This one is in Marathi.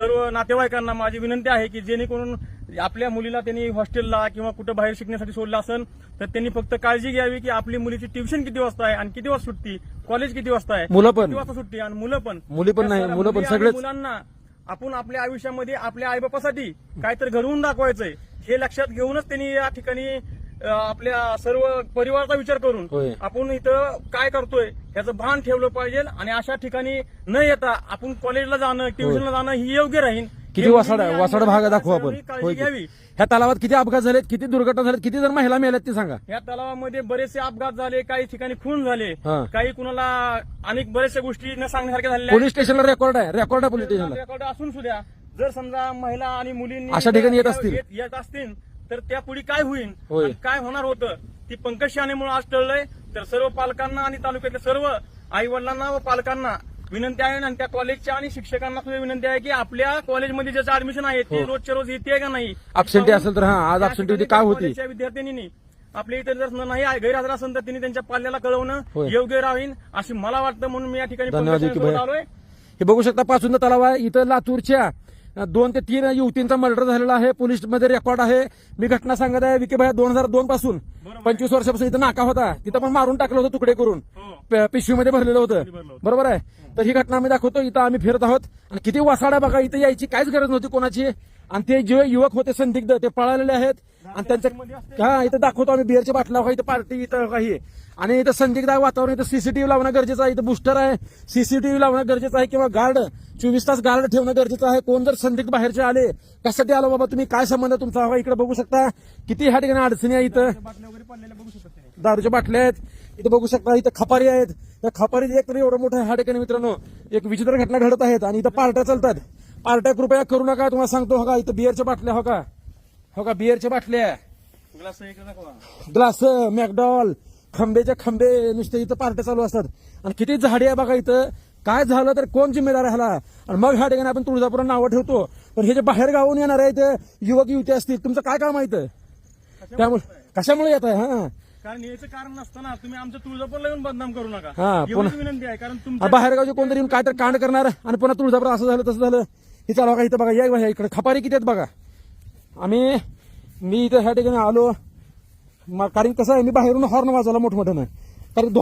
सर्व नातेवाईकांना माझी विनंती आहे की जेणेकरून आपल्या मुलीला त्यांनी हॉस्टेलला किंवा कुठं बाहेर शिकण्यासाठी सोडलं असेल तर त्यांनी फक्त काळजी घ्यावी की आपली मुलीची ट्युशन किती वाजता आहे आणि किती वाजता सुटती, कॉलेज किती वाजता आहे, मुलं पण. किती वाजता सुटती आणि मुलं पण नाही, मुलं पण सगळेच. मुलांना आपण आपल्या आयुष्यामध्ये आपल्या आईबापासाठी काहीतरी घडवून दाखवायचंय हे लक्षात घेऊनच त्यांनी या ठिकाणी आपल्या सर्व परिवाराचा विचार करून होय. आपण इथं काय करतोय याचं भान ठेवलं पाहिजे आणि अशा ठिकाणी न येता आपण कॉलेजला जाणं ट्युशनला जाणं ही योग्य राहील. किती वासाडा भाग दाखवू आपण. काळजी घ्यावी. ह्या तलावात किती अपघात झालेत, किती दुर्घटना झाल्यात, किती जण महिला मेल्यात ते सांगा. या तलावामध्ये बरेचसे अपघात झाले, काही ठिकाणी खून झाले, हा. काही कुणाला अनेक बऱ्याचशा गोष्टी न सांगण्यासारख्या झालेल्या पोलीस स्टेशनला रेकॉर्ड आहे पोलीस स्टेशनला. रेकॉर्ड असून सुद्धा जर समजा महिला आणि मुलींनी अशा ठिकाणी येत असतील. तर त्या पुढे काय होईल होय. आणि काय होणार होतं ती पंकज शाहनेमुळे आज टळलंय. तर सर्व पालकांना आणि तालुक्यातल्या सर्व आई वडिलांना व पालकांना विनंती आहे आणि त्या कॉलेजच्या आणि शिक्षकांना सुद्धा विनंती आहे की आपल्या कॉलेजमध्ये ज्याचं ऍडमिशन आहे ते रोजच्या रोज येते का नाही. अब्सेंटी असेल तर आज अब्सेंटी होती काय होती. विद्यार्थ्यांनी आपल्या इथे जर नाही गैरहजर असेल तर त्यांनी त्यांच्या पाल्याला कळवणं होय. योग्य राहील अशी मला वाटतं. म्हणून मी या ठिकाणी धन्यवाद पंकज शाहनेसोबत आलोय. हे बघू शकता पाचुंदा तलाव आहे इथं. लातूरच्या 2 ते 3 युवतींचा मर्डर झालेला आहे. पोलीस मध्ये रेकॉर्ड आहे. मी घटना सांगत आहे विके भाई 2002 पासून 25 वर्षापासून इथं नाका होता. तिथं पण मारून टाकलं होतं तुकडे करून पिशवीमध्ये भरलेलं होतं. बरोबर आहे. तर ही घटना आम्ही दाखवतो. इथं आम्ही फिरत आहोत आणि किती वासाडा बघा. इथं यायची काहीच गरज नव्हती कोणाची. आणि ते जे युवक होते संदिग्ध ते पळालेले आहेत आणि त्यांच्या इथं दाखवतो आम्ही बिअरच्या बाटल्या बघा. इथं पार्टी इथं काही आणि इथं संदिग्ध वातावरण. इथं सीसीटीव्ही लावणं गरजेचं आहे. इथं बुस्टर आहे. सीसीटीव्ही लावणं गरजेचं आहे किंवा गार्ड 24 तास गार्ड ठेवणं गरजेचं आहे. कोण जर संदिग्ध बाहेरचे आले कशासाठी आलो बाबा तुम्ही काय संबंध तुमचा इकडे बघू शकता किती ह्या ठिकाणी अडचणी आहे. इथं दारूच्या बाटल्या आहेत. इथं बघू शकता इथं खपारी आहेत. त्या खपारीत एक तरी एवढं मोठं ह्या ठिकाणी मित्रांनो एक विचित्र घटना घडत आहेत आणि इथं पार्ट्या चालतात. पार्ट्या कृपया करू नका. तुम्हाला सांगतो हो इथं बिअरच्या बाटल्या हो का बिअरच्या बाटल्या ग्लास मॅकडॉल खंबेच्या खंबे नुसते इथं पार्ट्या चालू असतात. आणि किती झाडी आहे बघा इथं. काय झालं तर कोण जिम्मेदार आहे ह्याला. आणि मग ह्या ठिकाणी आपण तुळजापूर नावं ठेवतो. पण हे जे बाहेर गावून येणार आहे ते युवक युवती असतील तुमचं काय काम आहे इथं. त्यामुळे कशामुळे येत आहे. हा कारण याचं कारण नसताना तुम्ही आमचं तुळजापूरला येऊन बदनाम करू नका. हा, एवढीच विनंती आहे. कारण तुमच्या बाहेरगावचे कोणतरी येऊन काय तर कांड करणार आणि पुन्हा तुळजापूर असं झालं तसं झालं. हे चालू बघा इथं बघा या बघा इकडे खपारी किती आहेत बघा. मी इथं ह्या ठिकाणी आलो कारण कसं आहे मी बाहेरून हॉर्न वाजवला मोठमोठ्यानं कारण